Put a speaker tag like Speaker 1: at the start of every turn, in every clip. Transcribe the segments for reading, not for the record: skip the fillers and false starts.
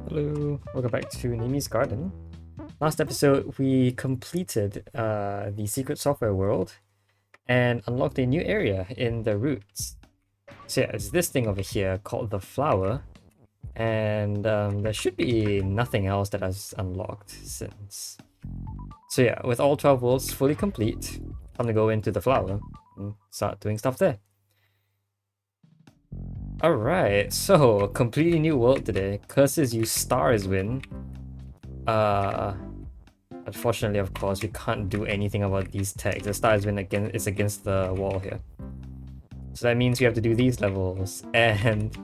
Speaker 1: Hello, welcome back to Nimi's Garden. Last episode, we completed the secret software world and unlocked a new area in the roots. So yeah, it's this thing over here called the flower, and there should be nothing else that has unlocked since. So yeah, with all 12 worlds fully complete, time to go into the flower and start doing stuff there. Alright, so a completely new world today. Curses you stars win. Unfortunately, of course, we can't do anything about these tags. The star has been against the wall here. So that means we have to do these levels. And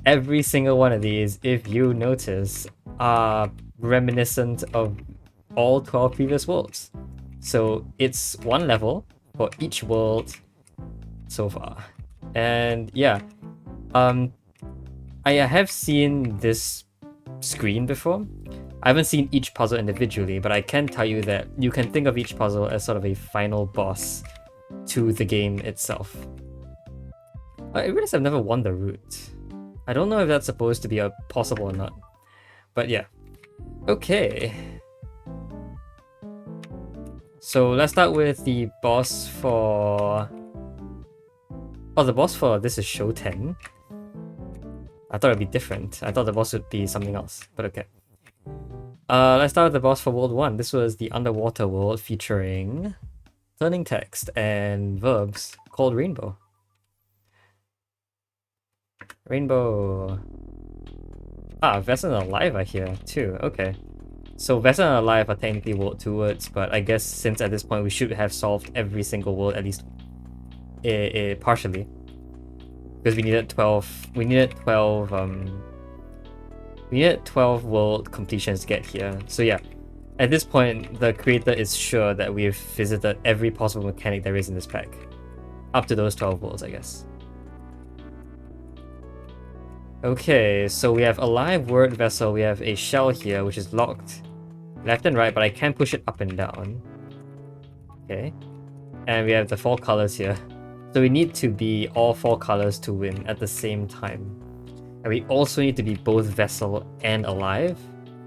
Speaker 1: every single one of these, if you notice, are reminiscent of all 12 previous worlds. So it's one level for each world so far. And yeah, I have seen this screen before. I haven't seen each puzzle individually, but I can tell you that you can think of each puzzle as sort of a final boss to the game itself. I realize I've never won the route. I don't know if that's supposed to be possible or not. But yeah. Okay. So let's start with the boss for... Oh, the boss for this is show 10. I thought it'd be different. I thought the boss would be something else, but okay. Let's start with the boss for World 1. This was the underwater world featuring turning text and verbs called Rainbow. Rainbow. Ah, Vessel and Alive are here too. Okay. So Vessel and Alive are technically World 2 words, but I guess since at this point we should have solved every single world at least partially. Because we needed 12. We needed 12 world completions to get here. So yeah, at this point, the creator is sure that we've visited every possible mechanic there is in this pack. Up to those 12 worlds, I guess. Okay, so we have a live word vessel. We have a shell here, which is locked left and right, but I can push it up and down. Okay. And we have the 4 colors here. So we need to be all 4 colors to win at the same time. And we also need to be both vessel and alive.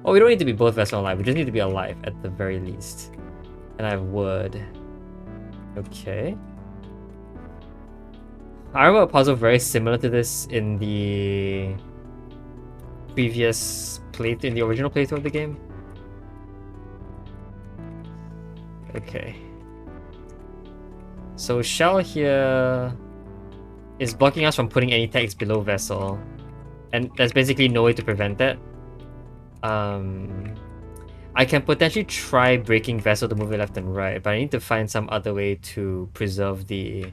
Speaker 1: Oh, we don't need to be both vessel and alive. We just need to be alive at the very least. And I have word. Okay. I remember a puzzle very similar to this in the previous playthrough, in the original playthrough of the game. Okay. So shell here is blocking us from putting any text below vessel. And there's basically no way to prevent that. I can potentially try breaking vessel to move it left and right, but I need to find some other way to preserve the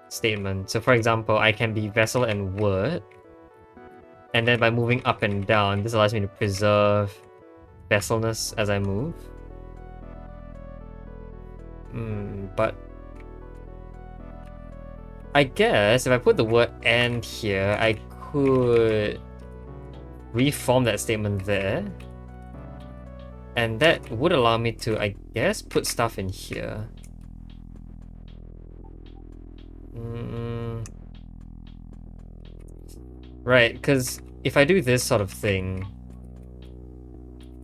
Speaker 1: statement. So for example, I can be vessel and word, and then by moving up and down, this allows me to preserve vesselness as I move. But I guess if I put the word and here, I could reform that statement there. And that would allow me to, I guess, put stuff in here. Right, because if I do this sort of thing,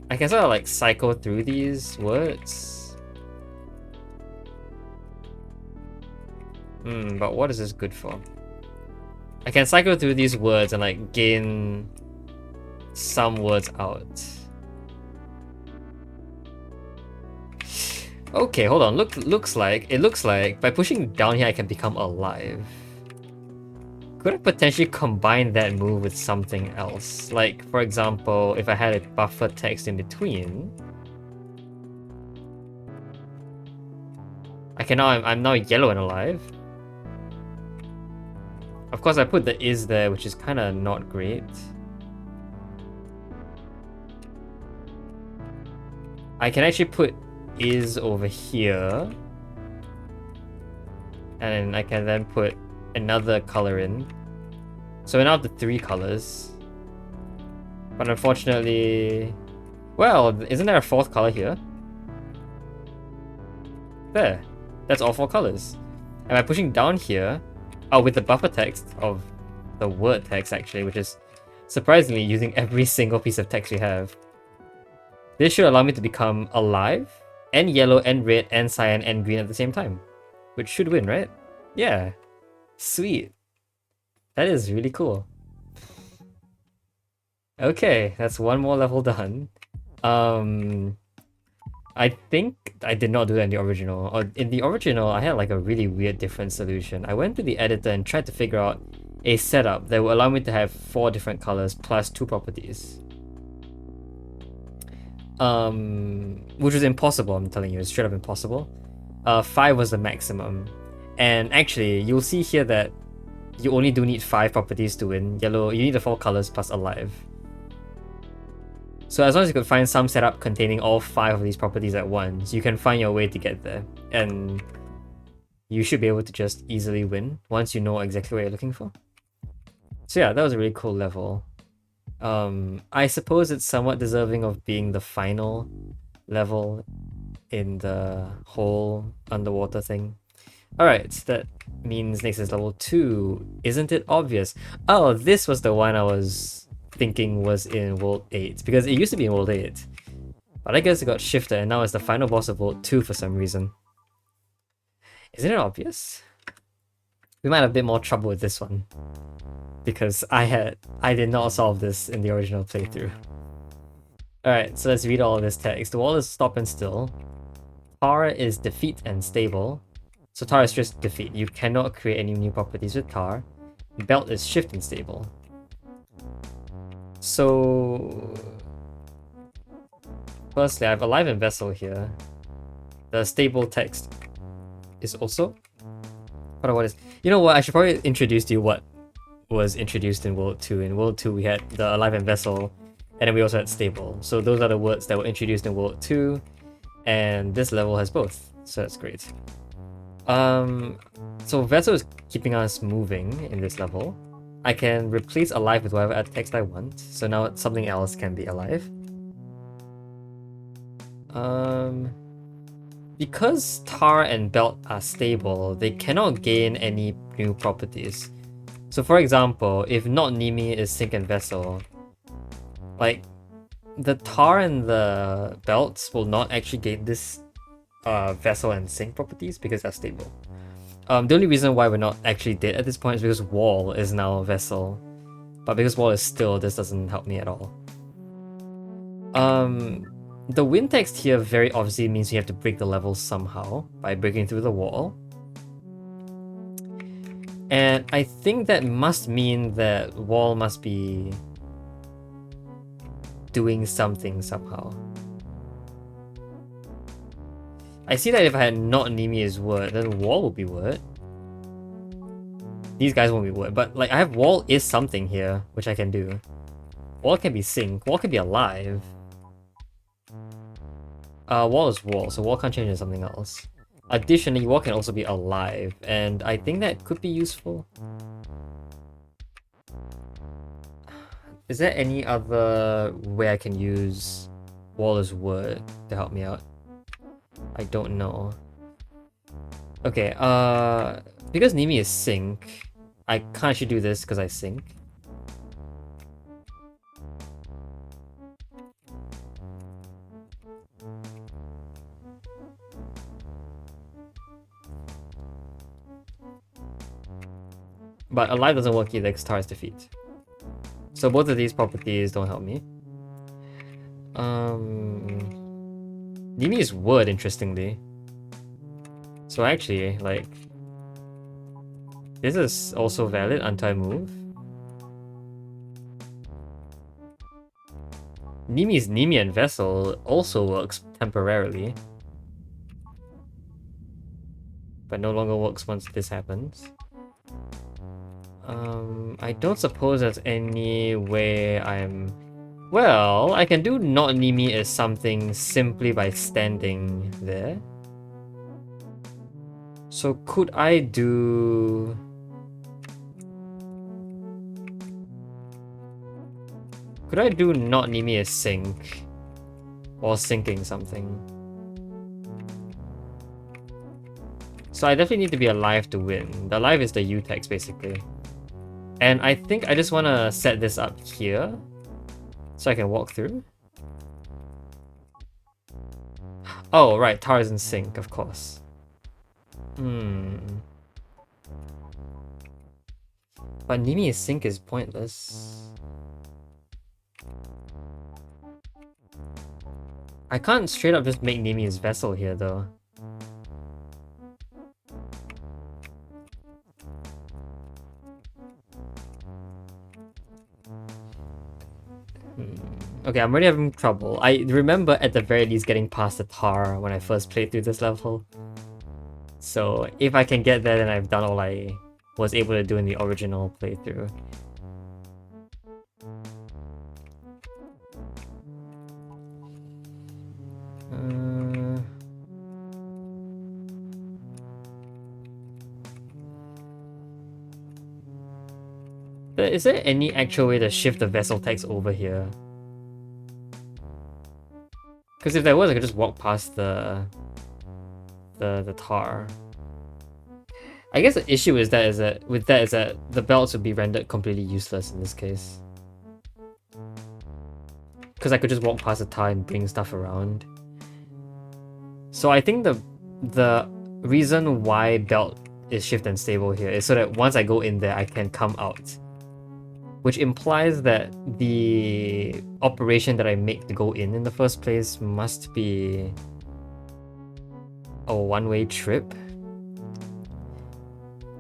Speaker 1: I can sort of like cycle through these words. But what is this good for? I can cycle through these words and like gain some words out. Okay, hold on. It looks like by pushing down here I can become alive. Could I potentially combine that move with something else? Like, for example, if I had a buffer text in between. I'm now yellow and alive. Of course, I put the is there, which is kind of not great. I can actually put is over here. And I can then put another color in. So we now have the 3 colors. But unfortunately... Well, isn't there a 4th color here? There. That's all 4 colors. And by pushing down here, Oh, with the buffer text of the word text actually, which is surprisingly using every single piece of text we have. This should allow me to become alive, and yellow, and red, and cyan, and green at the same time. Which should win, right? Yeah. Sweet. That is really cool. Okay, that's one more level done. I think I did not do that in the original. Or in the original, I had like a really weird different solution. I went to the editor and tried to figure out a setup that would allow me to have 4 different colors plus 2 properties. Which was impossible, I'm telling you, it's straight up impossible. 5 was the maximum. And actually, you'll see here that you only do need 5 properties to win. Yellow, you need the 4 colors plus alive. So as long as you could find some setup containing all 5 of these properties at once, you can find your way to get there. And you should be able to just easily win once you know exactly what you're looking for. So yeah, that was a really cool level. I suppose it's somewhat deserving of being the final level in the whole underwater thing. Alright, that means next is level 2. Isn't it obvious? Oh, this was the one I was thinking was in World 8, because it used to be in World 8. But I guess it got shifted and now it's the final boss of World 2 for some reason. Isn't it obvious? We might have a bit more trouble with this one, because I did not solve this in the original playthrough. Alright, so let's read all of this text. The wall is stop and still. Tar is defeat and stable. So tar is just defeat. You cannot create any new properties with tar. Belt is shift and stable. So firstly, I have alive and vessel here. The stable text is also. What is? You know what? I should probably introduce to you what was introduced in World 2. In World 2, we had the alive and vessel, and then we also had stable. So those are the words that were introduced in World 2, and this level has both. So that's great. So vessel is keeping us moving in this level. I can replace alive with whatever text I want. So now something else can be alive. Because tar and belt are stable, they cannot gain any new properties. So for example, if not Nimi is sink and vessel, like the tar and the belts will not actually gain this vessel and sink properties because they're stable. The only reason why we're not actually dead at this point is because wall is now a vessel. But because wall is still, this doesn't help me at all. The win text here very obviously means you have to break the level somehow by breaking through the wall. And I think that must mean that wall must be doing something somehow. I see that if I had not Nimi as word, then wall would be word. These guys won't be word, but like I have wall is something here, which I can do. Wall can be sink, wall can be alive. Wall is wall, so wall can't change into something else. Additionally, wall can also be alive, and I think that could be useful. Is there any other way I can use wall as word to help me out? I don't know. Okay, because Nimi is sink, I can't actually do this because I sink. But alive doesn't work either because tar is defeat. So both of these properties don't help me. Nimi is wood, interestingly. So actually, like, this is also valid until I move. Nimi's Nimi and Vessel also works temporarily, but no longer works once this happens. I don't suppose there's any way I'm... Well, I can do not Nimi as something simply by standing there. So could I do... Could I do not Nimi as sink? Or sinking something? So I definitely need to be alive to win. The alive is the U text basically. And I think I just want to set this up here so I can walk through. Oh, right, tar is in sync, of course. But Nimi sync is pointless. I can't straight up just make Nimi his vessel here though. Okay, I'm already having trouble. I remember at the very least getting past the tar when I first played through this level. So if I can get there, then I've done all I was able to do in the original playthrough. Is there any actual way to shift the vessel text over here? Because if there was, I could just walk past the tar. I guess the issue is that the belts would be rendered completely useless in this case. Because I could just walk past the tar and bring stuff around. So I think the reason why belt is shift and stable here is so that once I go in there, I can come out. Which implies that the operation that I make to go in the first place must be a one-way trip.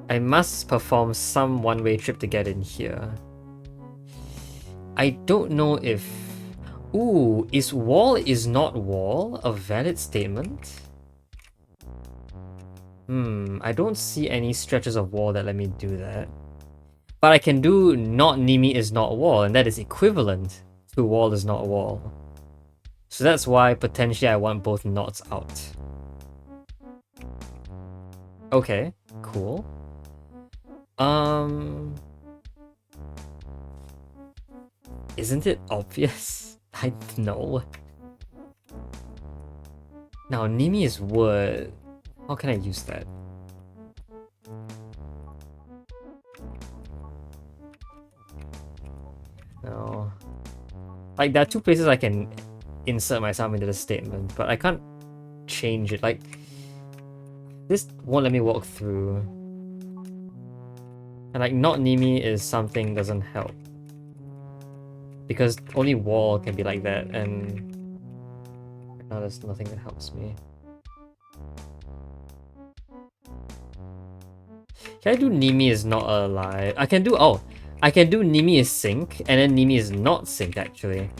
Speaker 1: I must perform some one-way trip to get in here. I don't know if... Ooh, is wall is not wall a valid statement? I don't see any stretches of wall that let me do that. But I can do not Nimi is not wall, and that is equivalent to wall is not wall. So that's why potentially I want both knots out. Okay, cool. Isn't it obvious? I know. Now Nimi is wood. How can I use that? No. Like, there are two places I can insert myself into the statement, but I can't change it. Like, this won't let me walk through. And like, not Nimi is something doesn't help. Because only wall can be like that, and now there's nothing that helps me. Can I do Nimi is not alive? I can do Nimi is sync, and then Nimi is not sync actually.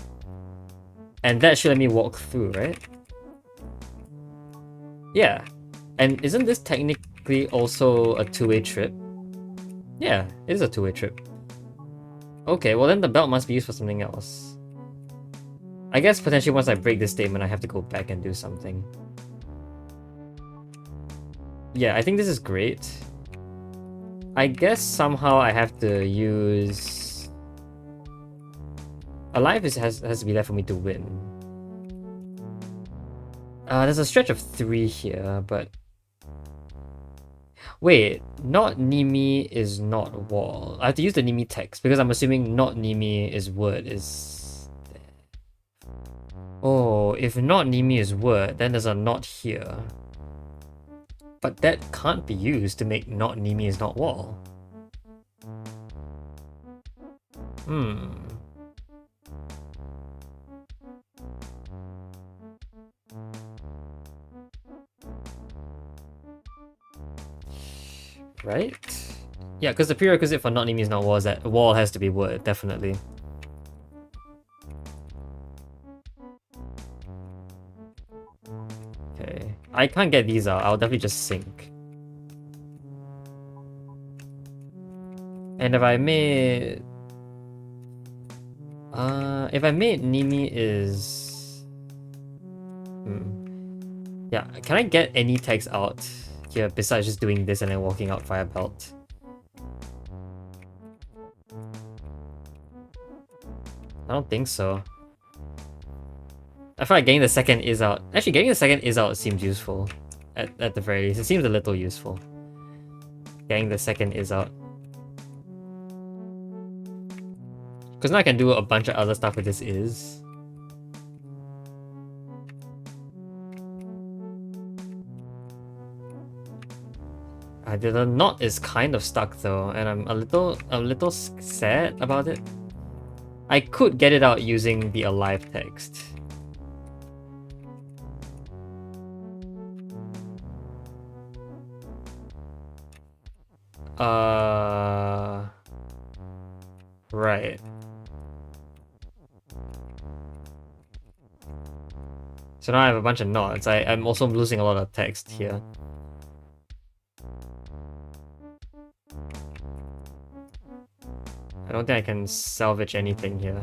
Speaker 1: And that should let me walk through, right? Yeah. And isn't this technically also a two-way trip? Yeah, it is a two-way trip. Okay, well then the belt must be used for something else. I guess potentially once I break this statement, I have to go back and do something. Yeah, I think this is great. I guess somehow I have to use... Alive has to be there for me to win. There's a stretch of 3 here, but... Wait, not Nimi is not wall. I have to use the Nimi text, because I'm assuming not Nimi is wood is... Oh, if not Nimi is wood, then there's a not here. But that can't be used to make not Nimi is not wall. Right? Yeah, because the prerequisite for not Nimi is not wall is that wall has to be wood, definitely. Okay. I can't get these out, I'll definitely just sink. And if I made... if I made Nimi is... Yeah, can I get any text out here besides just doing this and then walking out via belt? I don't think so. I feel like getting the second is out. Actually, getting the second is out seems useful. at the very least. It seems a little useful. Getting the second is out. Because now I can do a bunch of other stuff with this is. The knot is kind of stuck though, and I'm a little sad about it. I could get it out using the alive text. Right. So now I have a bunch of knots. I'm also losing a lot of text here. I don't think I can salvage anything here.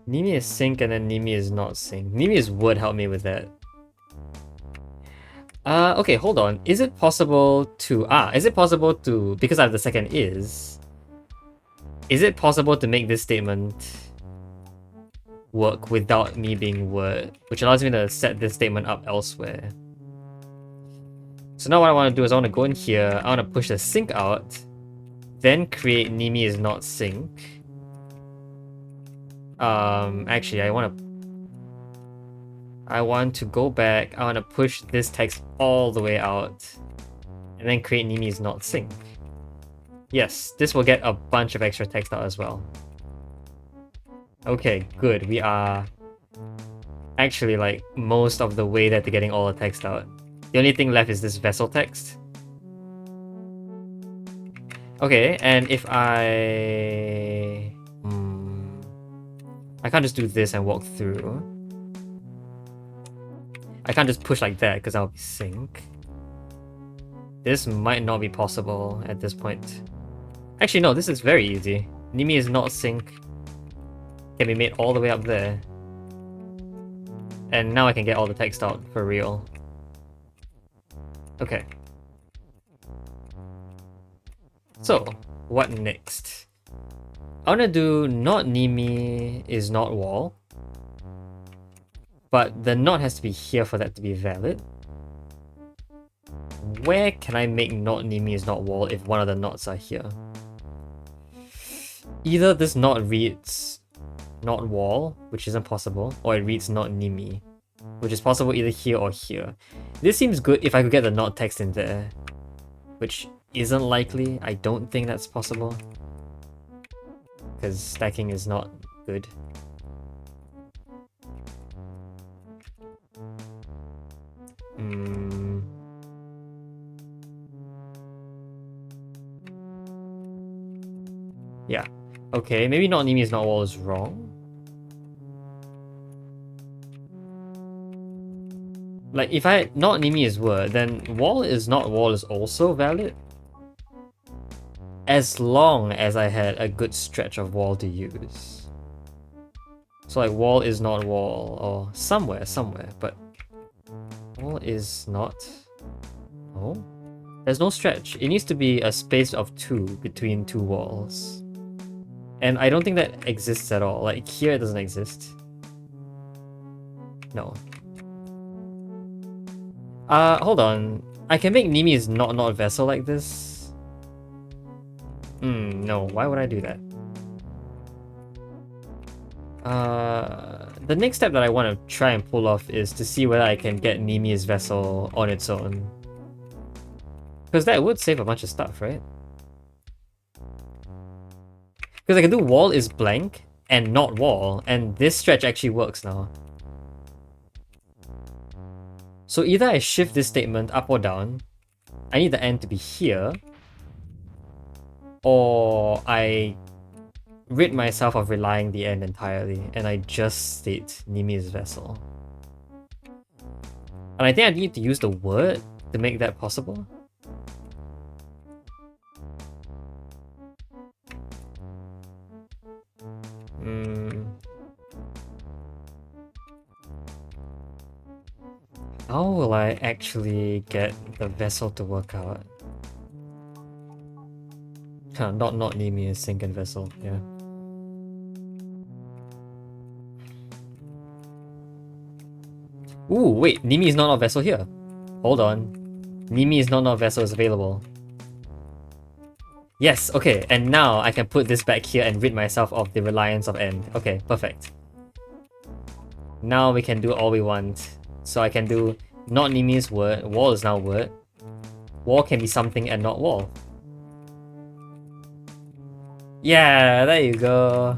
Speaker 1: Nimi is sync and then Nimi is not sync. Nimi would help me with that. Okay, hold on. Is it possible to... because I have the second is it possible to make this statement work without me being word, which allows me to set this statement up elsewhere? So now what I want to do is I want to go in here, I want to push the sync out, then create Nimi is not sync. Actually, I want to go back, I want to push this text all the way out, and then create Nimi is not sync. Yes, this will get a bunch of extra text out as well. Okay, good. We are actually like most of the way there to getting all the text out. The only thing left is this vessel text. Okay, and if I can't just do this and walk through. I can't just push like that because I'll be sync. This might not be possible at this point. Actually, no, this is very easy. Nimi is not sync. Can be made all the way up there. And now I can get all the text out for real. Okay. So, what next? I want to do not Nimi is not wall. But the knot has to be here for that to be valid. Where can I make not Nimi is not wall if one of the knots are here? Either this knot reads not wall, which isn't possible, or it reads not Nimi, which is possible either here or here. This seems good if I could get the knot text in there, which isn't likely. I don't think that's possible, because stacking is not good. Yeah. Okay, maybe not Nimi is not wall is wrong. Like, if I not Nimi is word, then wall is not wall is also valid. As long as I had a good stretch of wall to use. So like wall is not wall, or somewhere, but wall is not... Oh? There's no stretch. It needs to be a space of 2 between 2 walls. And I don't think that exists at all. Like, here it doesn't exist. No. Hold on. I can make Nimi is not vessel like this. No. Why would I do that? The next step that I want to try and pull off is to see whether I can get Nimi is vessel on its own. Because that would save a bunch of stuff, right? Because I can do wall is blank and not wall, and this stretch actually works now. So either I shift this statement up or down, I need the end to be here, or I rid myself of relying the end entirely, and I just state Nimi is vessel. And I think I need to use the word to make that possible. How will I actually get the vessel to work out? Not Nimi is sink and vessel, yeah. Ooh, wait, Nimi is not a vessel here. Hold on. Nimi is not a vessel is available. Yes, okay, and now I can put this back here and rid myself of the reliance of end. Okay, perfect. Now we can do all we want. So I can do not Nimi's word, wall is now word. Wall can be something and not wall. Yeah, there you go.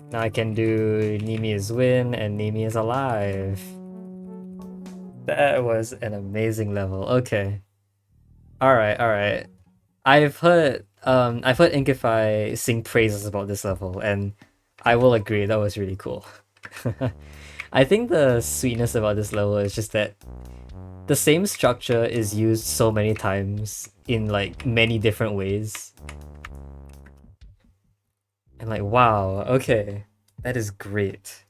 Speaker 1: Now I can do Nimi is win and Nimi is alive. That was an amazing level. Okay. Alright. I've heard Inkify sing praises about this level, and I will agree, that was really cool. I think the sweetness about this level is just that the same structure is used so many times in like many different ways. And like, wow, okay. That is great.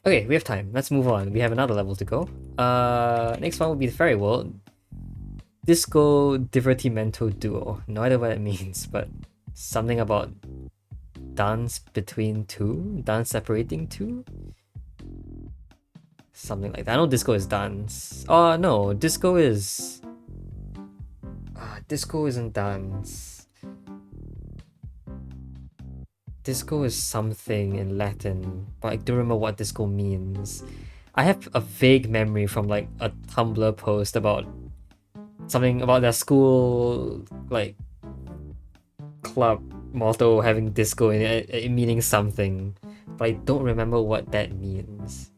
Speaker 1: Okay, we have time. Let's move on. We have another level to go. Next one will be the Fairy World. Disco Divertimento Duo. No idea what it means, but something about dance between two? Dance separating two? Something like that. I know disco is dance. Oh, no. Disco is... disco isn't dance. Disco is something in Latin, but I don't remember what disco means. I have a vague memory from like a Tumblr post about something about their school like club motto having disco in it meaning something, but I don't remember what that means.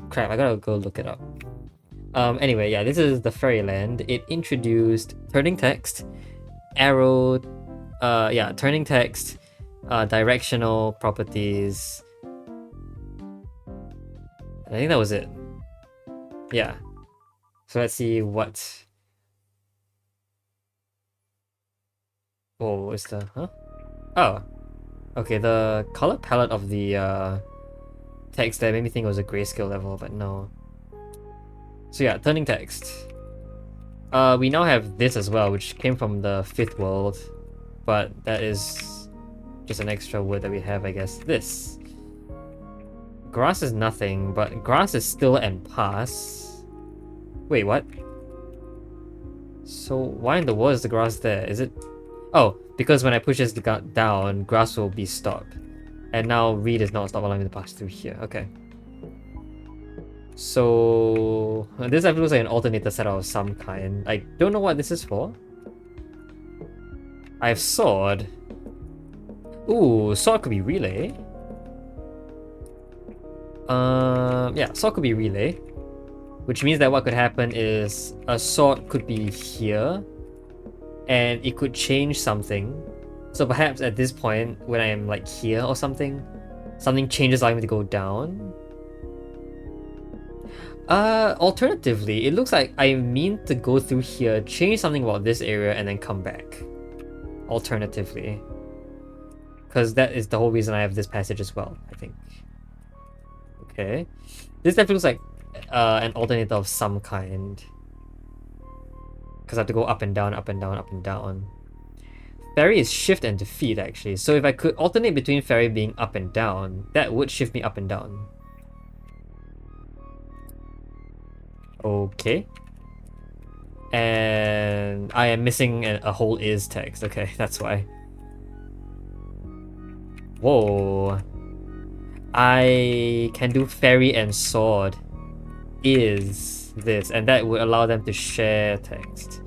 Speaker 1: Crap, I gotta go look it up. Anyway, yeah, this is the Fairyland. It introduced turning text, arrow, turning text, directional properties. I think that was it. Yeah. So let's see what... Oh, is the... Huh? Oh. Okay, the color palette of the text there made me think it was a grayscale level, but no. So yeah, turning text. We now have this as well, which came from the 5th world, but that is just an extra word that we have, I guess. This. Grass is nothing, but grass is still and pass. Wait, what? So why in the world is the grass there? Is it... Oh, because when I push this down, grass will be stopped. And now read is not allowing me to pass through here. Okay. So this actually looks like an alternator setup of some kind. I don't know what this is for. I have sword. Ooh, sword could be relay. Yeah, sword could be relay. Which means that what could happen is a sword could be here and it could change something. So perhaps at this point, when I am like here or something, something changes allowing me to go down. Alternatively, it looks like I mean to go through here, change something about this area, and then come back. Alternatively. Because that is the whole reason I have this passage as well, I think. Okay. This definitely looks like an alternator of some kind. Because I have to go up and down, up and down, up and down. Fairy is shift and defeat, actually. So if I could alternate between fairy being up and down, that would shift me up and down. Okay. And I am missing a whole is text. Okay, that's why. Whoa. I can do fairy and sword is this, and that would allow them to share text.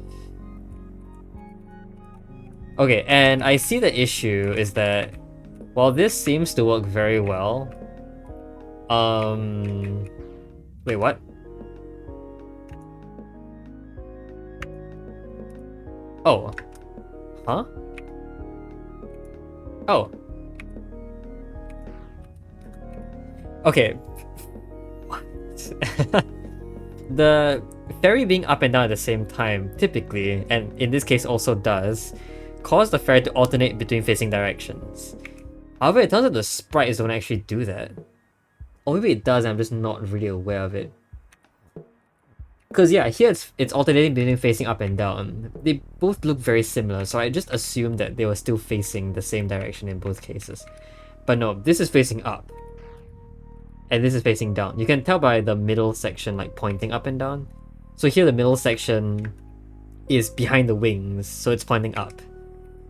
Speaker 1: Okay, and I see the issue is that while this seems to work very well, wait, what? Oh. Huh? Oh. Okay. What? The fairy being up and down at the same time, typically, and in this case also does, cause the fairy to alternate between facing directions. However, it turns out the sprites don't actually do that. Or maybe it does and I'm just not really aware of it. Because yeah, here it's alternating between facing up and down. They both look very similar, so I just assumed that they were still facing the same direction in both cases. But no, this is facing up. And this is facing down. You can tell by the middle section like pointing up and down. So here the middle section is behind the wings, so it's pointing up.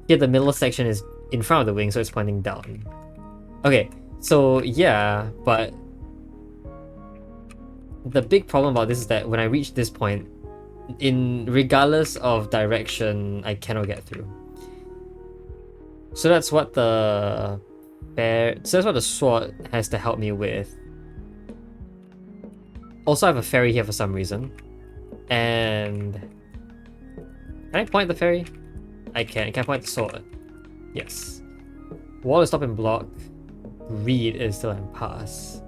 Speaker 1: Here the middle section is in front of the wings, so it's pointing down. Okay, so yeah, but the big problem about this is that when I reach this point, regardless of direction, I cannot get through. So that's what the sword has to help me with. Also, I have a fairy here for some reason. And can I point the fairy? I can. Can I point the sword? Yes. Wall is stop and block. Read is still in pass.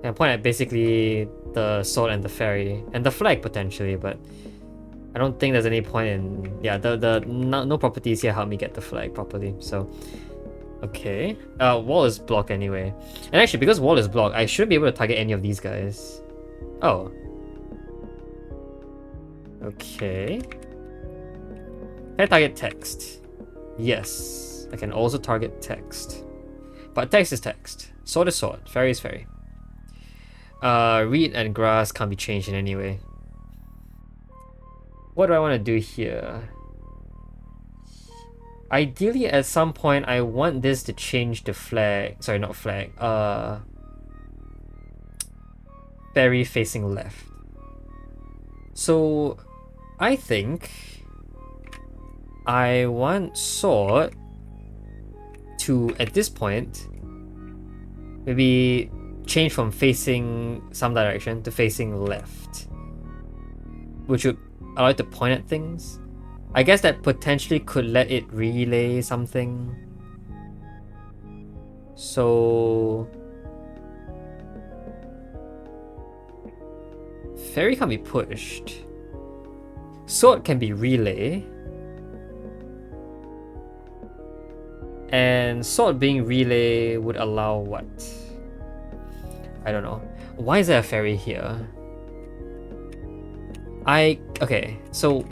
Speaker 1: Can I point at basically the sword and the fairy and the flag potentially, but I don't think there's any point in no properties here help me get the flag properly. So okay, wall is blocked anyway, and actually because wall is blocked, I shouldn't be able to target any of these guys. Oh, okay. Can I target text? Yes, I can also target text, but text is text. Sword is sword. Fairy is fairy. Reed and grass can't be changed in any way. What do I want to do here? Ideally, at some point, I want this to change the flag. Sorry, not flag. Fairy facing left. So, I think I want sword to, at this point, maybe change from facing some direction to facing left, which would allow it to point at things. I guess that potentially could let it relay something. So fairy can't be pushed. Sword can be relay. And sword being relay would allow what? I don't know. Why is there a fairy here? Okay, so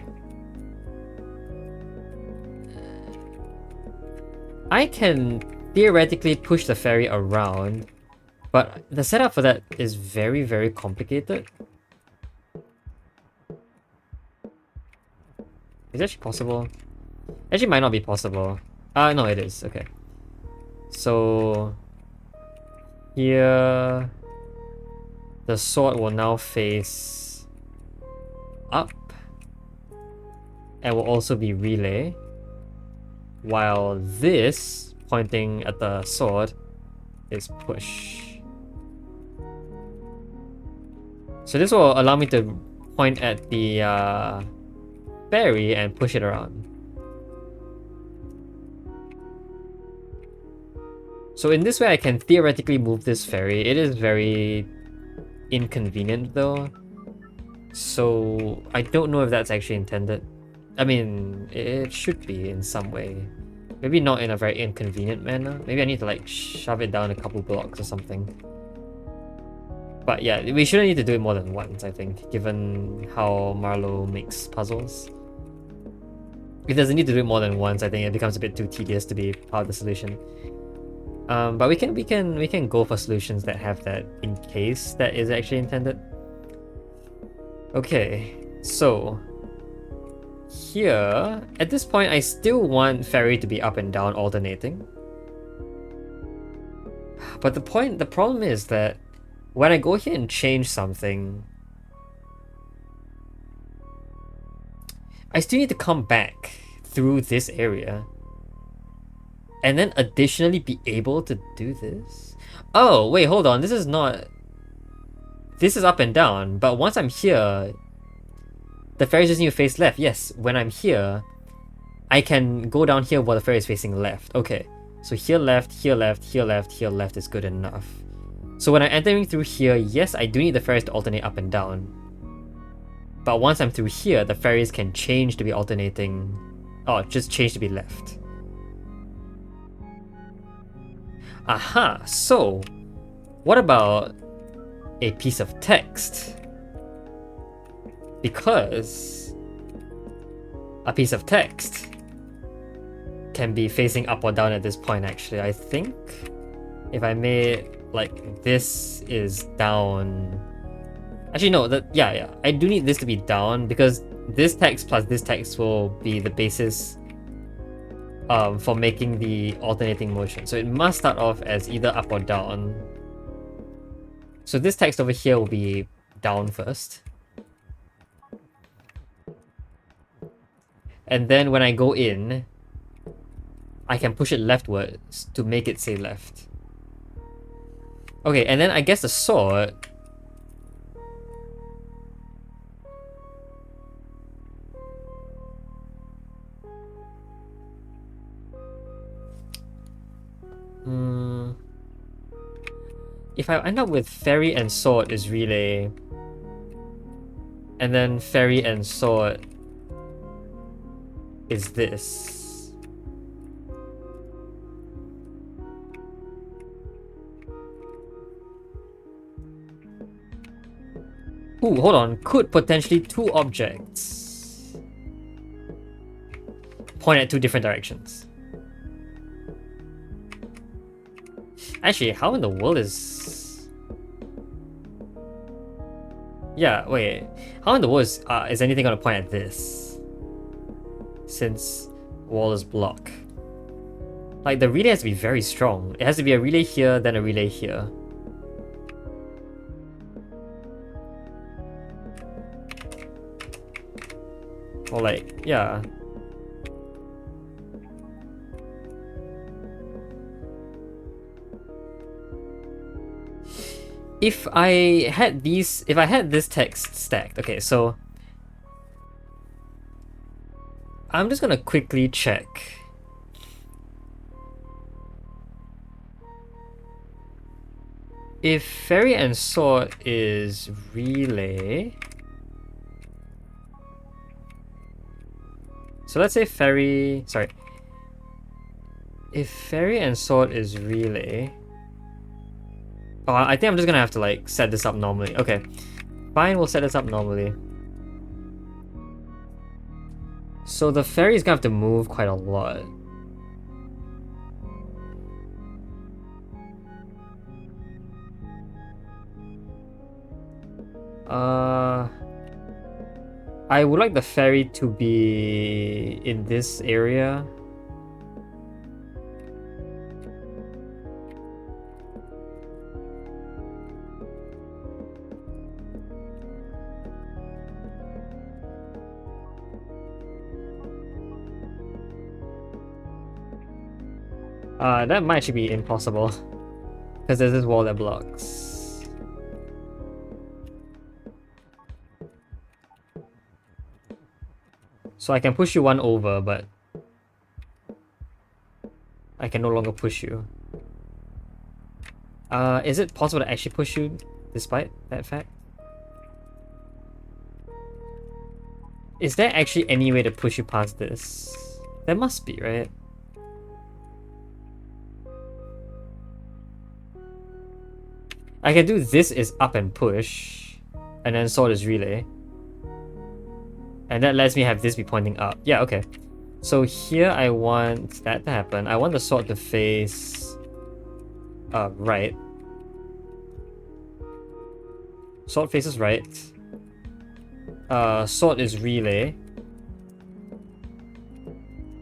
Speaker 1: I can theoretically push the fairy around, but the setup for that is very, very complicated. Is it actually possible? Actually, might not be possible. No, it is. Okay. So here, the sword will now face up and will also be relay, while this pointing at the sword is push. So this will allow me to point at the fairy and push it around. So in this way I can theoretically move this fairy. It is very inconvenient though, so I don't know if that's actually intended. I mean, it should be in some way. Maybe not in a very inconvenient manner. Maybe I need to like shove it down a couple blocks or something. But yeah, we shouldn't need to do it more than once, I think, given how Marlowe makes puzzles. If there's a need to do it more than once, I think it becomes a bit too tedious to be part of the solution. But we can go for solutions that have that in case that is actually intended. Okay, so here at this point I still want fairy to be up and down alternating. But the problem is that when I go here and change something, I still need to come back through this area and then additionally be able to do this. Oh, wait, hold on. This is up and down, but once I'm here, the fairy just need to face left. Yes, when I'm here, I can go down here while the fairy is facing left. Okay, so here left, here left, here left, here left is good enough. So when I'm entering through here, yes, I do need the fairies to alternate up and down. But once I'm through here, the fairies can change to be alternating. Oh, just change to be left. Aha, so what about a piece of text? Because a piece of text can be facing up or down at this point actually. I think if I made like this is down. Actually no, yeah. I do need this to be down because this text plus this text will be the basis for making the alternating motion. So it must start off as either up or down. So this text over here will be down first. And then when I go in, I can push it leftwards to make it say left. Okay, and then I guess the sword... If I end up with ferry and sword is relay, and then ferry and sword is this. Ooh, hold on. Could potentially two objects point at two different directions. Actually, how in the world is... Yeah, wait. How in the world is anything gonna point at this? Since wall is block. Like, the relay has to be very strong. It has to be a relay here, then a relay here. Or like, yeah. If I had this text stacked, okay, so I'm just gonna quickly check. If ferry and sword is relay, so let's say ferry, sorry. If ferry and sword is relay, oh, I think I'm just gonna have to like set this up normally. Okay, fine, we'll set this up normally. So the ferry is gonna have to move quite a lot. I would like the ferry to be in this area. That might actually be impossible because there's this wall that blocks. So I can push you one over, but I can no longer push you. Is it possible to actually push you despite that fact? Is there actually any way to push you past this? There must be, right? I can do this is up and push, and then sword is relay. And that lets me have this be pointing up. Yeah, okay. So here I want that to happen. I want the sword to face right. Sword faces right. Sword is relay.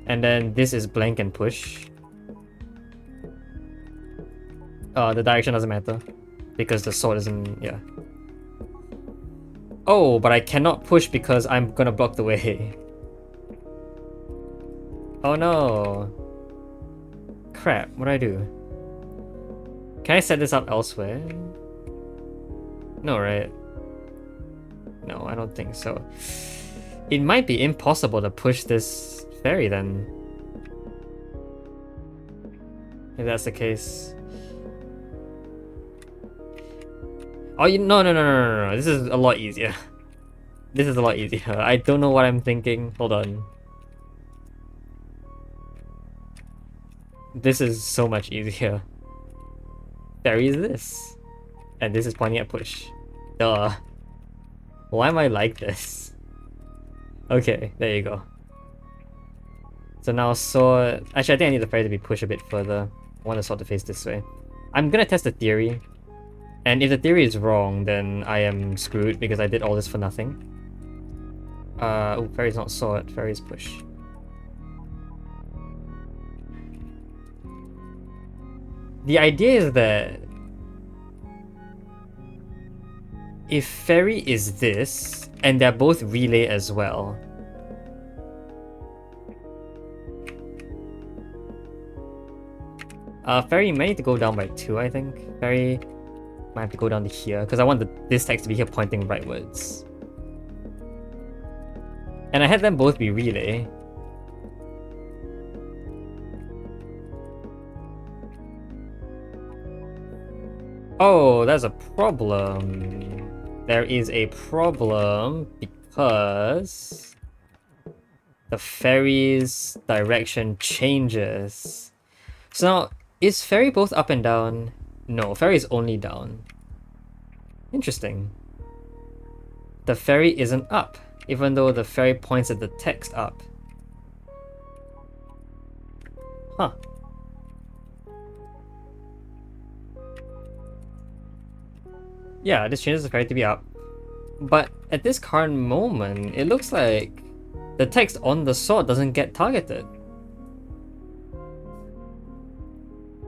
Speaker 1: And then this is blank and push. The direction doesn't matter. Because the sword isn't, yeah. Oh, but I cannot push because I'm gonna block the way. Oh no. Crap, what do I do? Can I set this up elsewhere? No, right? No, I don't think so. It might be impossible to push this ferry then. If that's the case. Oh, no. This is a lot easier. This is a lot easier. I don't know what I'm thinking. Hold on. This is so much easier. There is this. And this is pointing at push. Duh. Why am I like this? Okay, there you go. So now sword... Actually, I think I need the ferry to be pushed a bit further. I want the sword to face this way. I'm gonna test the theory. And if the theory is wrong, then I am screwed because I did all this for nothing. Oh, ferry's not sword, ferry's push. The idea is that if ferry is this, and they're both relay as well, ferry might need to go down by 2, I think. Ferry might have to go down to here, because I want this text to be here pointing rightwards. And I had them both be relay. Oh, there's a problem. There is a problem because the ferry's direction changes. So now, is ferry both up and down? No, ferry is only down. Interesting. The ferry isn't up, even though the ferry points at the text up. Huh. Yeah, this changes the ferry to be up. But at this current moment, it looks like the text on the sword doesn't get targeted.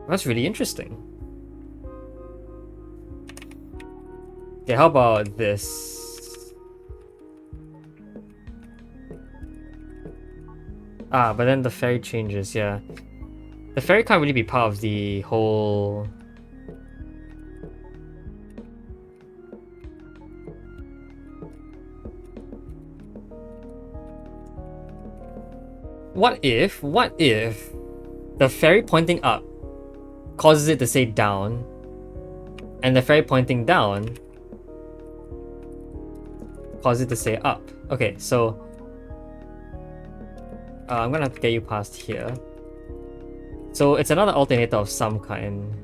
Speaker 1: That's really interesting. Okay, how about this? Ah, but then the ferry changes, yeah. The ferry can't really be part of the whole... What if the ferry pointing up causes it to say down, and the ferry pointing down causes it to say up? Okay, so I'm gonna have to get you past here. So it's another alternator of some kind.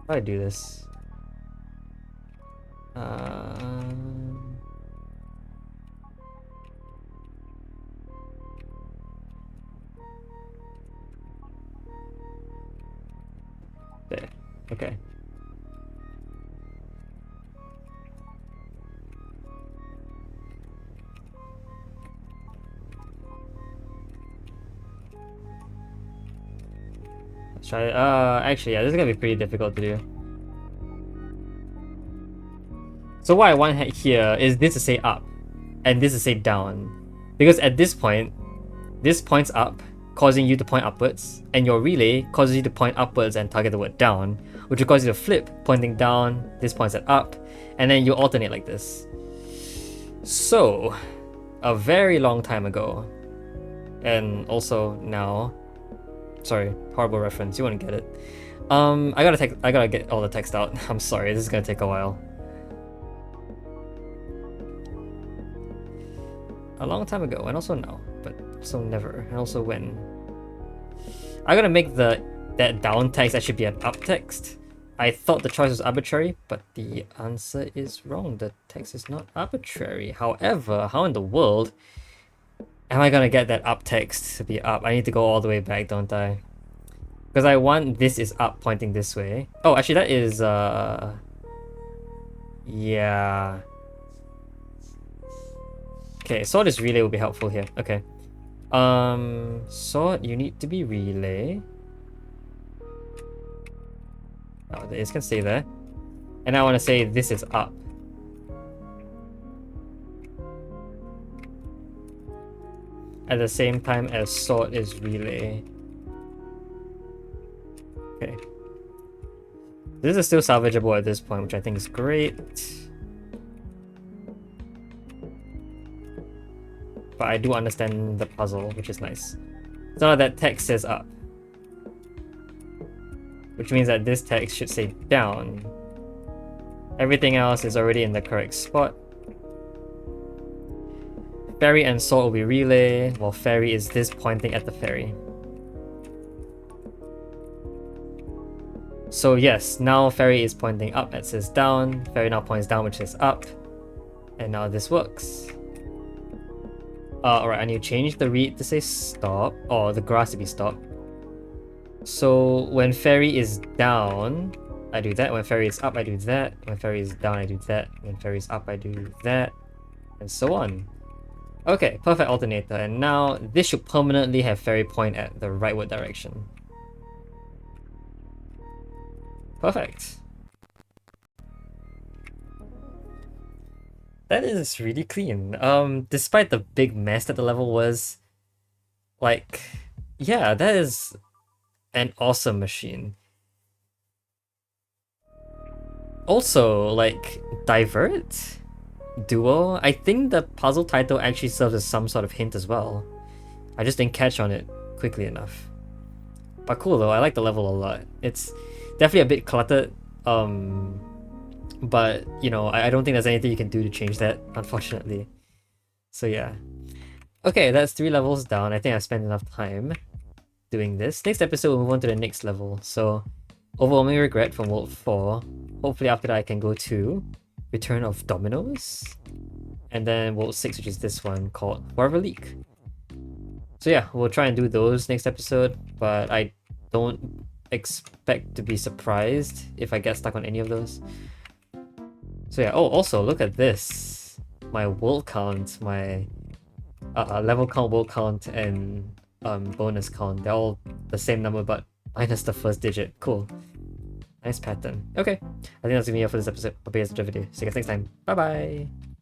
Speaker 1: How do I do this? There. Okay. Let's try it. Actually, yeah, this is gonna be pretty difficult to do. So what I want here is this to say up, and this to say down. Because at this point, this points up, causing you to point upwards, and your relay causes you to point upwards and target the word down, which will cause you to flip, pointing down, this points at up, and then you alternate like this. So, a very long time ago, and also now, sorry, horrible reference, you wouldn't get it. I gotta get all the text out. I'm sorry, this is gonna take a while. A long time ago, and also now, but also never, and also when. I'm gonna make that down text actually be an up text. I thought the choice was arbitrary, but the answer is wrong. The text is not arbitrary. However, how in the world am I gonna get that up text to be up? I need to go all the way back, don't I? Because I want this is up pointing this way. Oh, actually that is, yeah. Okay, sword is relay will be helpful here. Okay. Sword, you need to be relay. Oh, the is can stay there. And I want to say this is up. At the same time as sword is relay. Okay. This is still salvageable at this point, which I think is great. But I do understand the puzzle, which is nice. So now that text says up, which means that this text should say down. Everything else is already in the correct spot. Ferry and sword will be relay, while ferry is this pointing at the ferry. So yes, now fairy is pointing up, that says down. Fairy now points down, which says up. And now this works. Alright, I need to change the read to say stop, or the grass to be stop. So when fairy is down, I do that. When fairy is up, I do that. When fairy is down, I do that. When fairy is up, I do that. And so on. Okay, perfect alternator. And now this should permanently have fairy point at the rightward direction. Perfect. That is really clean. Despite the big mess that the level was, like, yeah, that is an awesome machine. Also, like, divert? Duo? I think the puzzle title actually serves as some sort of hint as well. I just didn't catch on it quickly enough. But cool though, I like the level a lot. It's definitely a bit cluttered, but you know, I don't think there's anything you can do to change that, unfortunately. So yeah. Okay, that's 3 levels down. I think I've spent enough time doing this. Next episode we'll move on to the next level. So Overwhelming Regret from World 4. Hopefully after that I can go to Return of Dominoes. And then World 6, which is this one called Forever Leak. So yeah, we'll try and do those next episode, but I don't expect to be surprised if I get stuck on any of those. So yeah, oh, also look at this. My world count, my level count, world count, and bonus count. They're all the same number, but minus the first digit. Cool. Nice pattern. Okay, I think that's gonna be it for this episode. Hope you guys enjoyed the video. See you guys next time. Bye bye!